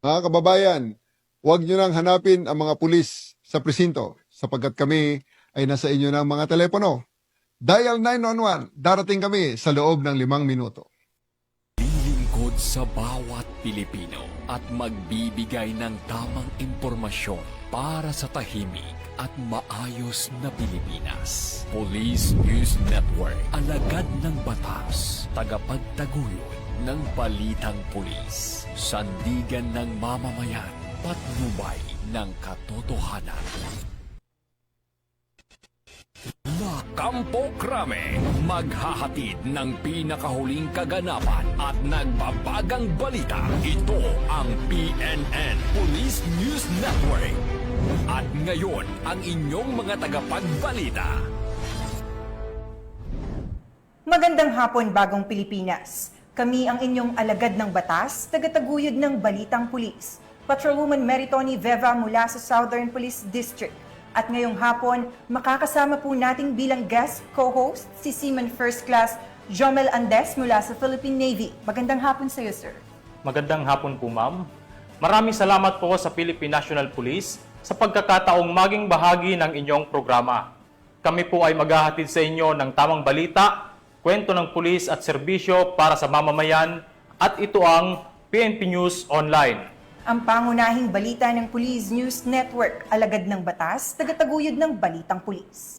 Mga kababayan, huwag nyo nang hanapin ang mga pulis sa presinto sapagkat kami ay nasa inyo ng mga telepono. Dial 911, darating kami sa loob ng 5 minuto. Lilingkod sa bawat Pilipino at magbibigay ng tamang impormasyon para sa tahimik at maayos na Pilipinas. Police News Network, alagad ng batas, tagapagtaguyod ng balitang pulis, sandigan ng mamamayan, patnubay ng katotohanan. La Campo Crame, maghahatid ng pinakahuling kaganapan at nagbabagang balita. Ito ang PNN Police News Network. At ngayon, ang inyong mga tagapagbalita. Magandang hapon, Bagong Pilipinas. Kami ang inyong alagad ng batas, tagataguyod ng Balitang Pulis. Patrolwoman Meritoni Veva mula sa Southern Police District. At ngayong hapon, makakasama po nating bilang guest co-host si Seaman First Class Jomel Andes mula sa Philippine Navy. Magandang hapon sa iyo, sir. Magandang hapon po, ma'am. Maraming salamat po sa Philippine National Police sa pagkakataong maging bahagi ng inyong programa. Kami po ay maghahatid sa inyo ng tamang balita, kwento ng pulis at serbisyo para sa mamamayan, at ito ang PNP News Online. Ang pangunahing balita ng Police News Network, alagad ng batas, tagataguyod ng Balitang Pulis.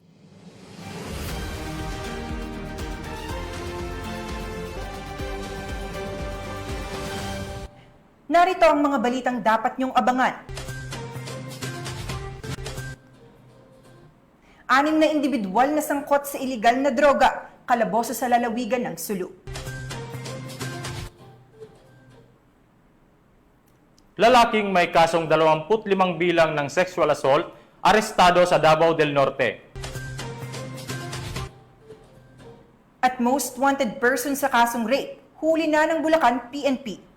Narito ang mga balitang dapat niyong abangan. 6 na individual na sangkot sa iligal na droga, kalaboso sa lalawigan ng Sulu. Lalaking may kasong 25 bilang ng sexual assault, arestado sa Davao del Norte. At most wanted person sa kasong rape, huli na ng Bulacan PNP.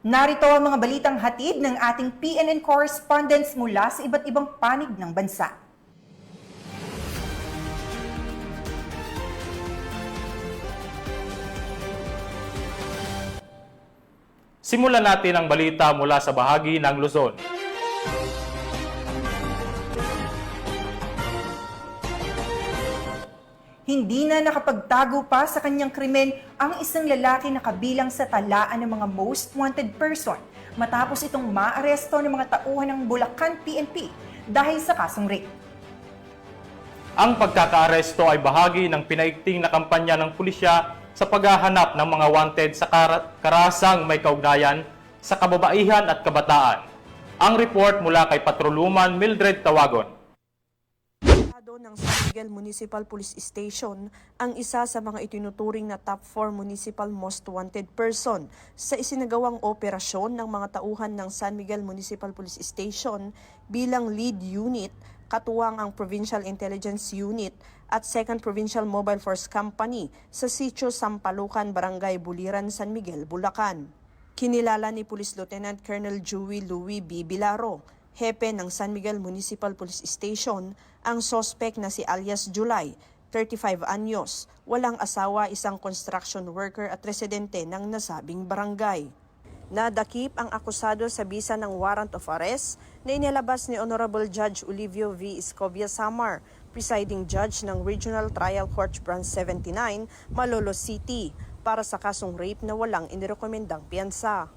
Narito ang mga balitang hatid ng ating PNN correspondents mula sa iba't ibang panig ng bansa. Simulan natin ang balita mula sa bahagi ng Luzon. Hindi na nakapagtago pa sa kanyang krimen ang isang lalaki na kabilang sa talaan ng mga most wanted person matapos itong maaresto ng mga tauhan ng Bulacan PNP dahil sa kasong rape. Ang pagkakaaresto ay bahagi ng pinaigting na kampanya ng pulisya sa paghahanap ng mga wanted sa karasang may kaugnayan sa kababaihan at kabataan. Ang report mula kay Patrolwoman Mildred Tawagon. Ng San Miguel Municipal Police Station ang isa sa mga itinuturing na top 4 municipal most wanted person sa isinagawang operasyon ng mga tauhan ng San Miguel Municipal Police Station bilang lead unit, katuwang ang Provincial Intelligence Unit at 2nd Provincial Mobile Force Company sa Sitio Sampalucan, Barangay Buliran, San Miguel, Bulacan. Kinilala ni Police Lieutenant Colonel Joey Louis B. Bilaro, hepe ng San Miguel Municipal Police Station, ang sospek na si alias July, 35 anyos, walang asawa, isang construction worker at residente ng nasabing barangay. Nadakip ang akusado sa bisa ng warrant of arrest na inilabas ni Honorable Judge Olivio V. Escobia Samar, presiding judge ng Regional Trial Court Branch 79, Malolos City, para sa kasong rape na walang inirekomendang piyansa.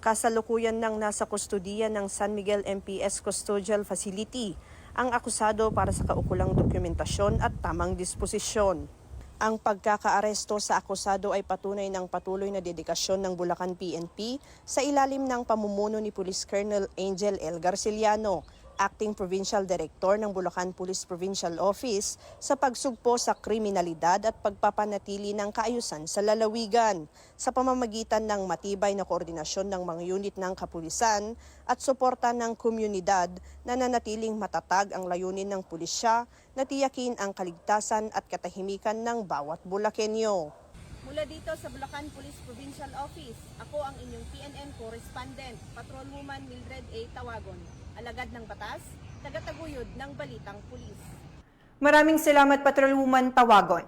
Kasalukuyan nang nasa kustudiya ng San Miguel MPS Custodial Facility ang akusado para sa kaukulang dokumentasyon at tamang disposisyon. Ang pagkakaaresto sa akusado ay patunay ng patuloy na dedikasyon ng Bulacan PNP sa ilalim ng pamumuno ni Police Colonel Angel L. Garciliano, Acting Provincial Director ng Bulacan Police Provincial Office, sa pagsugpo sa kriminalidad at pagpapanatili ng kaayusan sa lalawigan sa pamamagitan ng matibay na koordinasyon ng mga unit ng kapulisan at suporta ng komunidad na nanatiling matatag ang layunin ng pulisya na tiyakin ang kaligtasan at katahimikan ng bawat Bulakenyo. Mula dito sa Bulacan Police Provincial Office, ako ang inyong PNN correspondent, Patrolwoman Mildred A. Tawagon, alagad ng batas, tagataguyod ng Balitang Pulis. Maraming salamat, Patrolwoman Tawagon.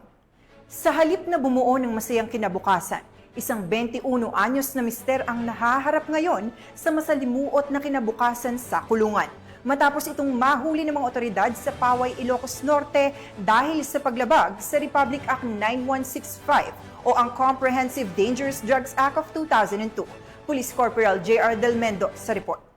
Sa halip na bumuo ng masayang kinabukasan, isang 21 anyos na mister ang nahaharap ngayon sa masalimuot na kinabukasan sa kulungan. Matapos itong mahuli ng mga otoridad sa Paway, Ilocos Norte dahil sa paglabag sa Republic Act 9165 o ang Comprehensive Dangerous Drugs Act of 2002. Police Corporal J.R. Del Mendo sa report.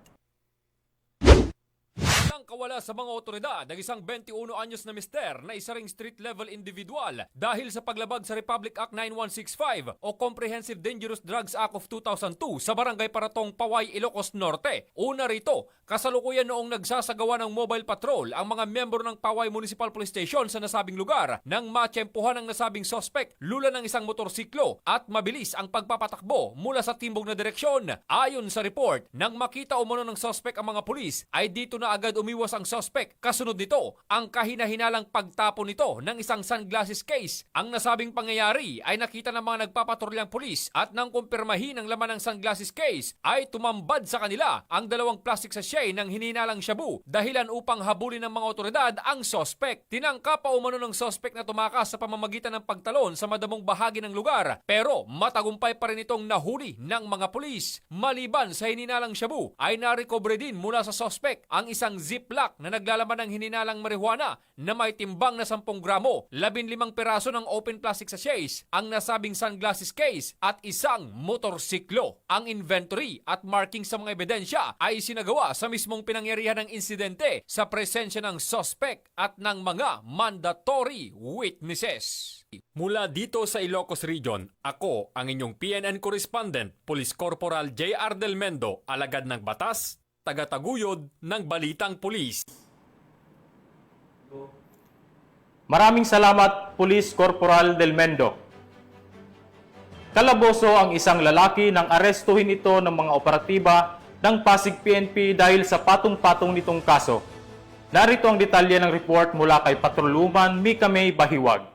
Nang kawala sa mga otoridad ang isang 21 anyos na mister na isa ring street-level individual dahil sa paglabag sa Republic Act 9165 o Comprehensive Dangerous Drugs Act of 2002 sa Barangay Paratong, Paway, Ilocos Norte. Una rito, kasalukuyan noong nagsasagawa ng mobile patrol ang mga miyembro ng Paway Municipal Police Station sa nasabing lugar nang matsyempohan ng nasabing sospek lula ng isang motorsiklo at mabilis ang pagpapatakbo mula sa timbog na direksyon. Ayon sa report, nang makita umano ng sospek ang mga pulis ay dito na agad umiwas ang sospek. Kasunod nito, ang kahina-hinalang pagtapon nito ng isang sunglasses case. Ang nasabing pangyayari ay nakita ng mga nagpapatrolyang pulis at nang kumpirmahin ang laman ng sunglasses case ay tumambad sa kanila ang dalawang plastic sachet ng hininalang shabu dahilan upang habulin ng mga otoridad ang sospek. Tinangka pa umano ng sospek na tumakas sa pamamagitan ng pagtalon sa madamong bahagi ng lugar pero matagumpay pa rin itong nahuli ng mga pulis. Maliban sa hininalang shabu ay narecover din mula sa sospek ang isang ziplock na naglalaman ng hininalang marijuana na may timbang na 10 gramo, 15 piraso ng open plastic sachets, ang nasabing sunglasses case at isang motorsiklo. Ang inventory at marking sa mga ebidensya ay sinagawa sa mismong pinangyarihan ng insidente sa presensya ng suspect at ng mga mandatory witnesses. Mula dito sa Ilocos Region, ako ang inyong PNN correspondent, Police Corporal J.R. Del Mendo, alagad ng batas, tagataguyod ng Balitang Pulis. Maraming salamat, Police Corporal Del Mendo. Kalaboso ang isang lalaki nang arestuhin ito ng mga operatiba ng Pasig PNP dahil sa patong-patong nitong kaso. Narito ang detalye ng report mula kay Patrolwoman Mika May Bahiwag.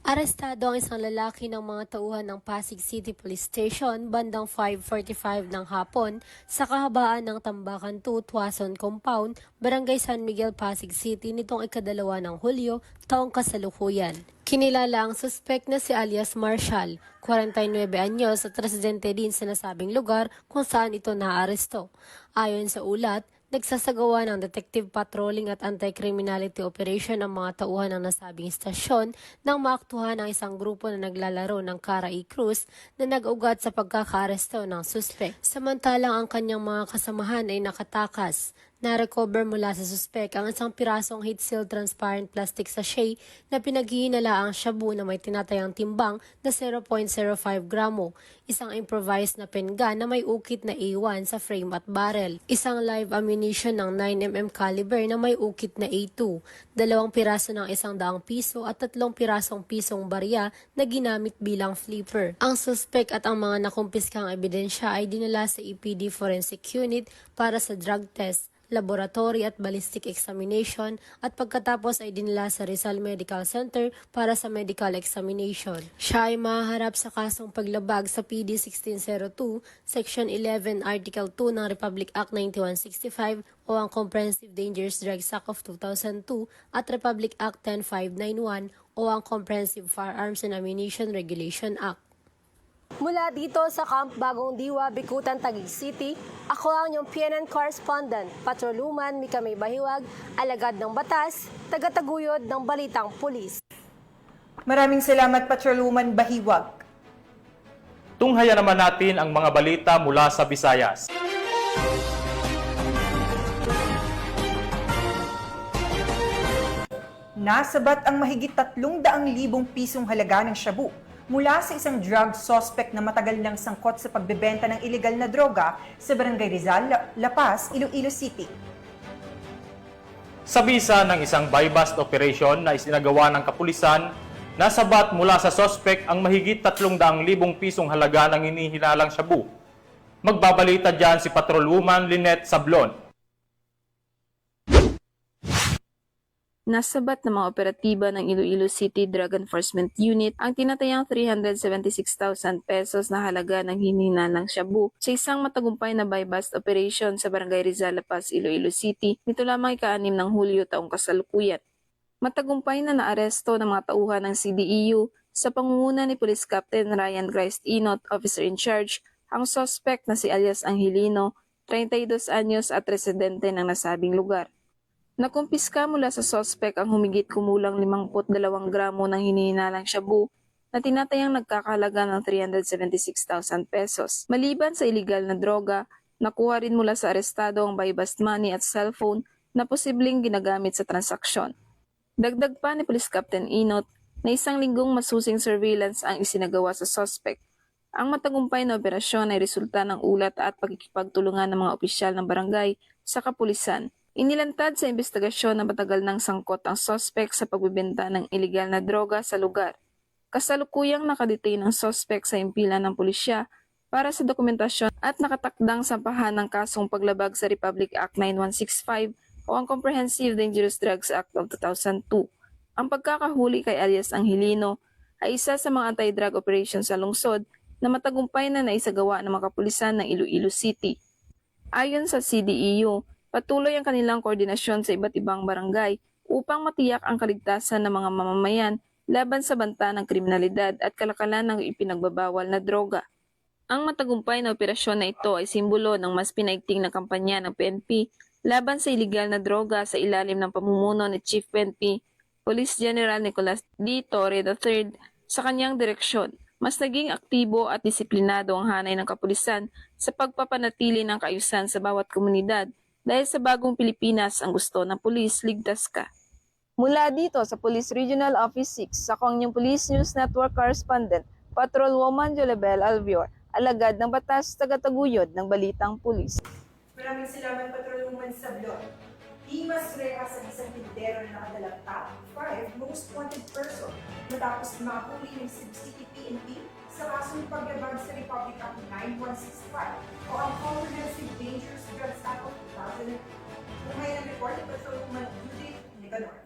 Arestado ang isang lalaki ng mga tauhan ng Pasig City Police Station bandang 5:45 ng hapon sa kahabaan ng Tambakan 2, Tuason Compound, Barangay San Miguel, Pasig City nitong ika-2 ng Hulyo, taong kasalukuyan. Kinilala ang suspect na si alias Marshall, 49 anyos at residente din sa nasabing lugar kung saan ito naaresto. Ayon sa ulat, nagsasagawa ng detective patrolling at anti-criminality operation ang mga tauhan ng nasabing istasyon nang maaktuhan ang isang grupo na naglalaro ng Cara-E Cruz na nag-ugat sa pagkakaaresto ng suspect. Samantalang ang kanyang mga kasamahan ay nakatakas. Na-recover mula sa suspect ang isang pirasong heat-sealed transparent plastic sachet na pinaghihinala ang shabu na may tinatayang timbang na 0.05 gramo, isang improvised na pen gun na may ukit na A1 sa frame at barrel, isang live ammunition ng 9mm caliber na may ukit na A2, 2 piraso ng 100 piso at 3 pirasong pisong barya na ginamit bilang flipper. Ang suspect at ang mga nakumpiskang ebidensya ay dinala sa EPD Forensic Unit para sa drug test, laboratory at ballistic examination at pagkatapos ay dinala sa Rizal Medical Center para sa medical examination. Siya ay mahaharap sa kasong paglabag sa PD 1602, Section 11, Article 2 ng Republic Act 9165 o ang Comprehensive Dangerous Drugs Act of 2002 at Republic Act 10591 o ang Comprehensive Firearms and Ammunition Regulation Act. Mula dito sa Camp Bagong Diwa, Bikutan, Taguig City, ako ang inyong PNN correspondent, Patrolwoman Mika May Bahiwag, alagad ng batas, tagataguyod ng Balitang Pulis. Maraming salamat, Patrolwoman Bahiwag. Tunghayan naman natin ang mga balita mula sa Visayas. Nasabat ang mahigit 300,000 pisong halaga ng shabu mula sa isang drug suspect na matagal nang sangkot sa pagbebenta ng ilegal na droga sa Barangay Rizal, La Paz, Iloilo City. Sa bisa ng isang buy-bust operation na isinagawa ng kapulisan, nasabat mula sa suspect ang mahigit 300,000 pisong halaga ng hinihinalang shabu. Magbabalita dyan si Patrolwoman Lynette Sablon. Nasabat ng mga operatiba ng Iloilo City Drug Enforcement Unit ang tinatayang 376,000 pesos na halaga ng hinihinalang shabu sa isang matagumpay na buy-bust operation sa Barangay Rizal, La Paz, Iloilo City nito lamang ika-6 ng Hulyo taong kasalukuyan. Matagumpay na naaresto ng mga tauhan ng CDEU sa pangunguna ni Police Captain Ryan Christ Inot, Officer in Charge, ang suspect na si alias Angelino, 32 anyos at residente ng nasabing lugar. Nakumpiska mula sa sospek ang humigit kumulang 52 gramo ng hinihinalang shabu na tinatayang nagkakahalaga ng 376,000 pesos. Maliban sa iligal na droga, nakuha rin mula sa arestado ang buy-bust money at cellphone na posibleng ginagamit sa transaksyon. Dagdag pa ni Police Captain Inot na isang linggong masusing surveillance ang isinagawa sa sospek. Ang matagumpay na operasyon ay resulta ng ulat at pagkikipagtulungan ng mga opisyal ng barangay sa kapulisan. Inilantad sa investigasyon na matagal nang sangkot ang sospek sa pagbibenta ng iligal na droga sa lugar. Kasalukuyang nakadetain ang sospek sa impilan ng pulisya para sa dokumentasyon at nakatakdang sampahan ng kasong paglabag sa Republic Act 9165 o ang Comprehensive Dangerous Drugs Act of 2002. Ang pagkakahuli kay alias Angelino ay isa sa mga anti-drug operations sa lungsod na matagumpay na naisagawa ng mga kapulisan ng Iloilo City. Ayon sa CDEU, patuloy ang kanilang koordinasyon sa iba't ibang barangay upang matiyak ang kaligtasan ng mga mamamayan laban sa banta ng kriminalidad at kalakalan ng ipinagbabawal na droga. Ang matagumpay na operasyon na ito ay simbolo ng mas pinaigting na kampanya ng PNP laban sa iligal na droga sa ilalim ng pamumuno ni Chief PNP Police General Nicolas D. Torre III sa kanyang direksyon. Mas naging aktibo at disiplinado ang hanay ng kapulisan sa pagpapanatili ng kaayusan sa bawat komunidad dahil sa bagong Pilipinas ang gusto ng pulis, ligtas ka. Mula dito sa Police Regional Office 6, ako ang inyong Police News Network Correspondent, Patrolwoman Jolibel Alvior, alagad ng batas, tagataguyod ng Balitang Pulis. Maraming salamat, Patrolwoman Sablon. Dimas Reyes ang isang tindero na nakadalang top 5 most wanted person matapos mahuli ng Cebu City PNP sa kasong paglabag sa Republic Act 9165 o ang Comprehensive Dangerous Drugs Act of 2002. Ngayon ang report ni Patrolwoman Judith Nicanor.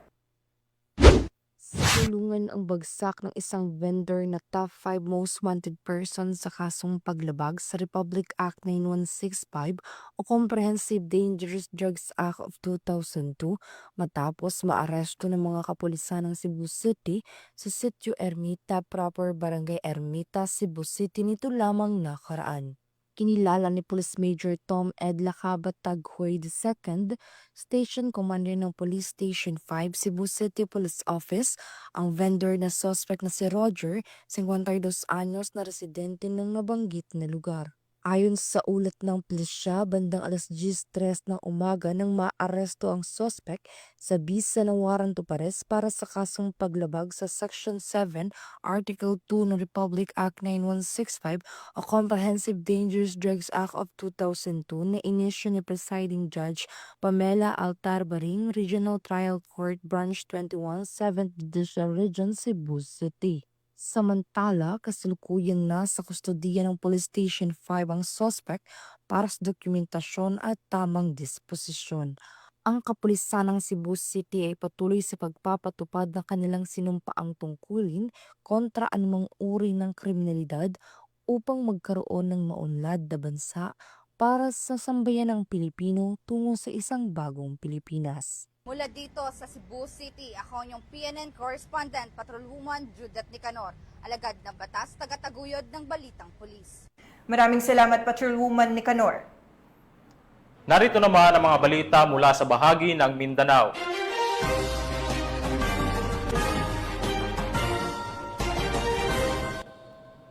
Tulungan ang bagsak ng isang vendor na top 5 most wanted person sa kasong paglabag sa Republic Act 9165 o Comprehensive Dangerous Drugs Act of 2002 matapos maaresto ng mga kapulisan ng Cebu City sa Sitio Ermita, proper Barangay Ermita, Cebu City nito lamang nakaraan. Kinilala ni Police Major Tom Ed Lacabat Taghoy II, Station Commander ng Police Station 5, Cebu City Police Office, ang vendor na suspect na si Roger, 52 anyos na residente ng nabanggit na lugar. Ayon sa ulat ng pulisya, bandang alas 10:03 ng umaga nang maaresto ang suspect sa bisa ng warrant of arrest para sa kasong paglabag sa Section 7, Article 2 ng Republic Act 9165 o Comprehensive Dangerous Drugs Act of 2002 na inisyu ni Presiding Judge Pamela Altar Baring, Regional Trial Court, Branch 21, 7th Judicial Region, Cebu City. Samantala, kasalukuyang nasa kustodiya ng Police Station 5 ang suspect para sa dokumentasyon at tamang disposisyon. Ang kapulisan ng Cebu City ay patuloy sa pagpapatupad ng kanilang sinumpaang tungkulin kontra anumang uri ng kriminalidad upang magkaroon ng maunlad na bansa para sa sambayan ng Pilipino tungo sa isang bagong Pilipinas. Mula dito sa Cebu City, ako yung PNN Correspondent, Patrolwoman Judith Nicanor, alagad ng batas, tagataguyod ng Balitang Pulis. Maraming salamat, Patrolwoman Nicanor. Narito naman ang mga balita mula sa bahagi ng Mindanao.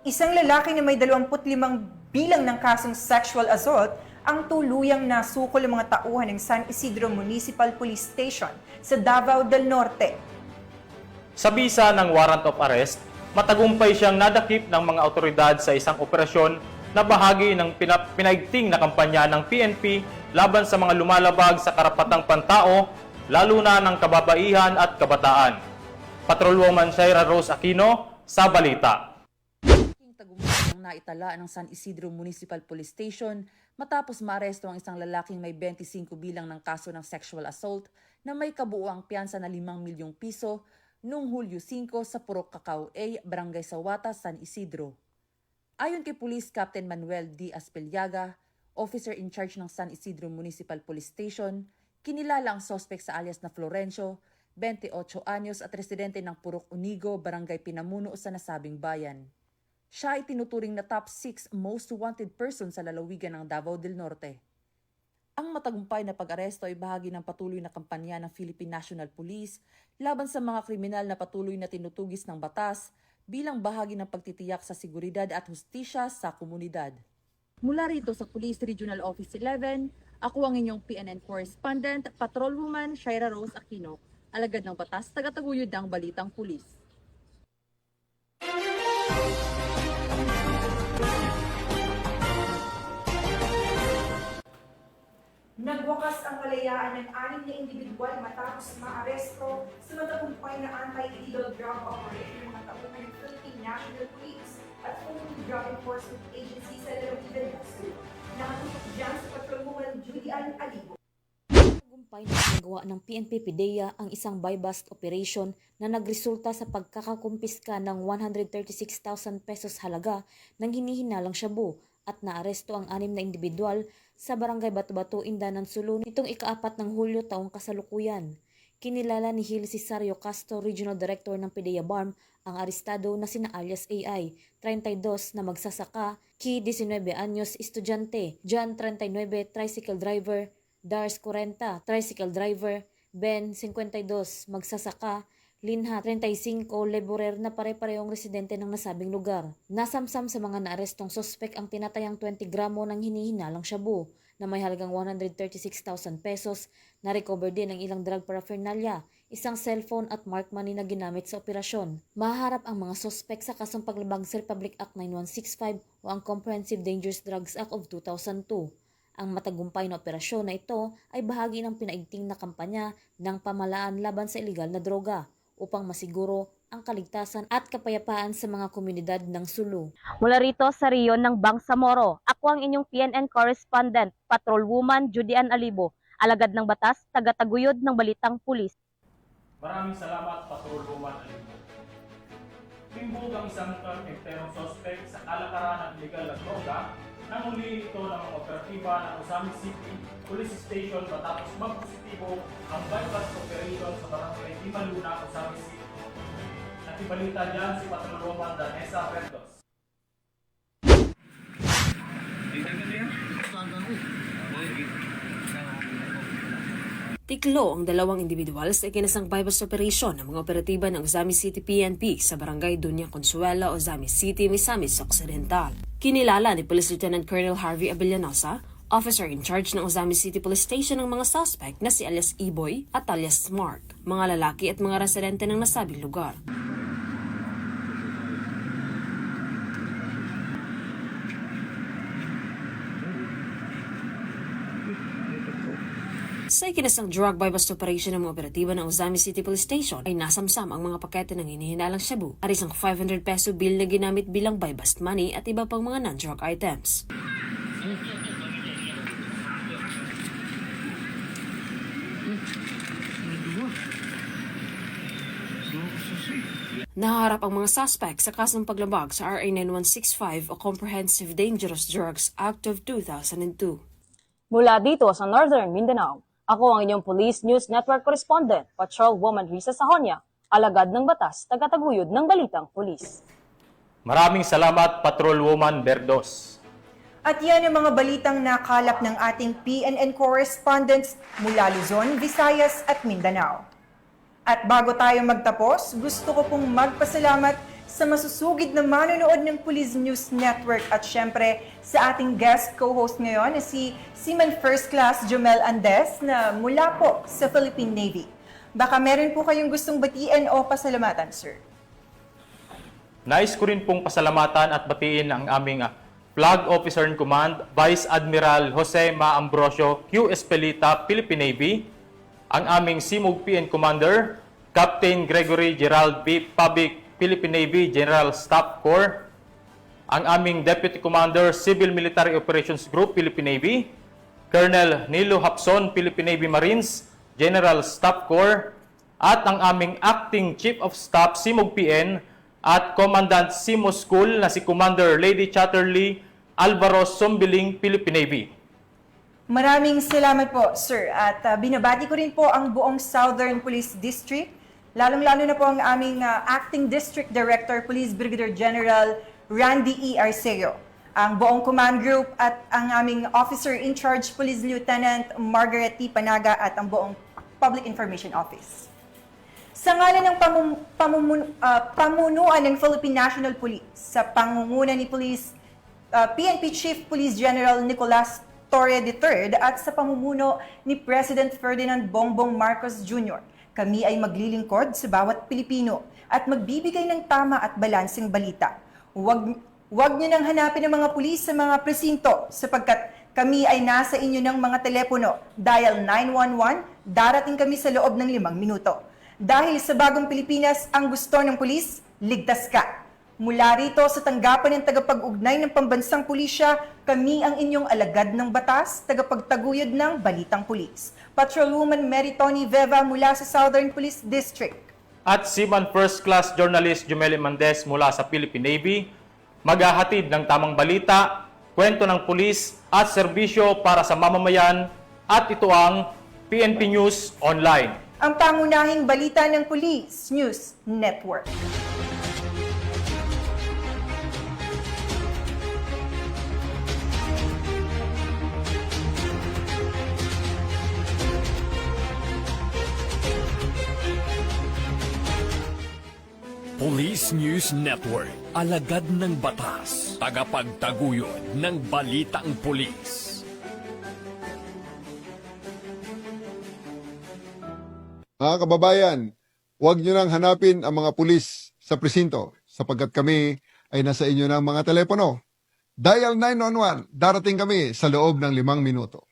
Isang lalaki na may 25 bilang ng kasong sexual assault ang tuluyang nasukol ng mga tauhan ng San Isidro Municipal Police Station sa Davao del Norte. Sa bisa ng warrant of arrest, matagumpay siyang nadakip ng mga otoridad sa isang operasyon na bahagi ng pinaigting na kampanya ng PNP laban sa mga lumalabag sa karapatang pantao, lalo na ng kababaihan at kabataan. Patrolwoman Shaira Rose Aquino sa balita. Tagumpay ng naitala ng San Isidro Municipal Police Station matapos maaresto ang isang lalaking may 25 bilang ng kaso ng sexual assault na may kabuuang piyansa na 5 milyong piso noong Hulyo 5 sa Purok Cacao A, Barangay Sawata, San Isidro. Ayon kay Police Captain Manuel D. Aspelyaga, officer in charge ng San Isidro Municipal Police Station, kinilala ang suspect sa alias na Florencio, 28 anyos at residente ng Purok Unigo, Barangay Pinamuno sa nasabing bayan. Siya ay tinuturing na top 6 most wanted person sa lalawigan ng Davao del Norte. Ang matagumpay na pag-aresto ay bahagi ng patuloy na kampanya ng Philippine National Police laban sa mga kriminal na patuloy na tinutugis ng batas bilang bahagi ng pagtitiyak sa seguridad at hustisya sa komunidad. Mula rito sa Police Regional Office 11, ako ang inyong PNN correspondent, Patrolwoman Shaira Rose Aquino, alagad ng batas, tagataguyod ng Balitang Pulis. Nagwakas ang kalayaan ng 6 na individual matapos maaresto sa matagumpay na anti-illegal drug operation ng mga tauhan ng Philippine National Police at Philippine Drug Enforcement Agency sa lalawigan ng Sulu. Nakatutok dyan sa Patrolwoman Judy Ann Alibo. Tagumpay na ginagawa ng PNP PIDEA ang isang buy-bust operation na nagresulta sa pagkakakumpiska ng 136,000 pesos halaga ng hinihinalang shabu at naaresto ang 6 na individual sa Barangay Bato-Bato, Indanan, Sulu nitong ika-4 ng Hulyo taong kasalukuyan. Kinilala ni Gil Cesario Castro, Regional Director ng PIDEA BARM, ang arestado na sina alias AI, 32 na magsasaka, Ki 19 anyos, estudyante, John 39, tricycle driver, Dars 40, tricycle driver, Ben 52, magsasaka, Linha 35, laborer na pare-parehong residente ng nasabing lugar. Nasamsam sa mga naarestong sospek ang tinatayang 20 gramo ng hinihinalang shabu na may halagang 136,000 pesos. Na-recover din ang ilang drug paraphernalia, isang cellphone at mark money na ginamit sa operasyon. Maharap ang mga sospek sa kasong paglabag sa Republic Act 9165 o ang Comprehensive Dangerous Drugs Act of 2002. Ang matagumpay na operasyon na ito ay bahagi ng pinaigting na kampanya ng pamahalaan laban sa iligal na droga upang masiguro ang kaligtasan at kapayapaan sa mga komunidad ng Sulu. Mula rito sa riyon ng Bangsamoro, ako ang inyong PNN correspondent, Patrolwoman Judy Ann Alibo, alagad ng batas, tagataguyod ng Balitang Pulis. Maraming salamat, Patrolwoman Alibo. Timbog ang isang enterong sospek sa kalakaran ng illegal na droga nang huli ito ng mga operatiba ng Usami City Police Station matapos magpositibo ang bypass operation sa barangay Imaluna, Usami City. Nakibalita dyan si Patrolwoman Danessa Verdos. Tiklo ang dalawang individual sa ikinasang bypass operation ng mga operatiba ng Ozami City PNP sa barangay Dunya Consuelo, Ozami City, Misamis Occidental. Kinilala ni Police Lieutenant Colonel Harvey Abellanosa, officer in charge ng Ozami City Police Station, ng mga suspect na si alias Iboy at alias Mark, mga lalaki at mga residente ng nasabing lugar. Sa ikinasang drug bypass operation ng mga operatiba ng Ozami City Police Station ay nasamsam ang mga pakete ng hinihinalang shabu at isang 500 peso bill na ginamit bilang buy-bust money at iba pang mga non-drug items. Naharap ang mga suspect sa kasong paglabag sa RA 9165 o Comprehensive Dangerous Drugs Act of 2002. Mula dito sa Northern Mindanao, ako ang inyong Police News Network correspondent, Patrolwoman Risa Sahonia, alagad ng batas, tagataguyod ng Balitang Pulis. Maraming salamat, Patrolwoman Verdos. At yan ang mga balitang nakalap ng ating PNN correspondents mula Luzon, Visayas at Mindanao. At bago tayo magtapos, gusto ko pong magpasalamat sa masusugid na manonood ng Police News Network at syempre sa ating guest co-host ngayon na si Seaman First Class Jomel Andes na mula po sa Philippine Navy. Baka meron po kayong gustong batiin o pasalamatan, sir. Nais ko rin pong pasalamatan at batiin ang aming Flag Officer in Command, Vice Admiral Jose Ma Ambrosio, Q. Espelita, Philippine Navy, ang aming Simug PN Commander, Captain Gregory Gerald B. Public, Philippine Navy General Staff Corps, ang aming Deputy Commander, Civil Military Operations Group, Philippine Navy, Colonel Nilo Hapson, Philippine Navy Marines, General Staff Corps, at ang aming Acting Chief of Staff Simog PN at Commandant Simo School na si Commander Lady Chatterley Alvaro Sombiling, Philippine Navy. Maraming salamat po, sir. At binabati ko rin po ang buong Southern Police District, lalong-lalo na po ang aming Acting District Director, Police Brigadier General Randy E. Arceo, ang buong command group at ang aming Officer in Charge, Police Lieutenant Margaret T. Panaga at ang buong Public Information Office. Sa ngalan ng pamunuan ng Philippine National Police, sa pangunguna ni PNP Chief Police General Nicolas Torre III at sa pamumuno ni President Ferdinand Bongbong Marcos Jr., kami ay maglilingkod sa bawat Pilipino at magbibigay ng tama at balanseng balita. Huwag niyo nang hanapin ang mga pulis sa mga presinto sapagkat kami ay nasa inyo ng mga telepono. Dial 911, darating kami sa loob ng 5 minuto. Dahil sa bagong Pilipinas, ang gusto ng pulis, ligtas ka. Mula rito sa tanggapan ng tagapag-ugnay ng pambansang pulisya, kami ang inyong alagad ng batas, tagapagtaguyod ng Balitang Pulis. Patrolwoman Meritoni Veva mula sa Southern Police District. At Seaman First Class Journalist Jumeli Mendez mula sa Philippine Navy, maghahatid ng tamang balita, kwento ng pulis at serbisyo para sa mamamayan, at ito ang PNP News Online. Ang pangunahing balita ng Police News Network. Police News Network, alagad ng batas, tagapagtaguyod ng balitang pulis. Mga kababayan, huwag nyo nang hanapin ang mga pulis sa presinto sapagkat kami ay nasa inyo ng mga telepono. Dial 911, darating kami sa loob ng 5 minuto.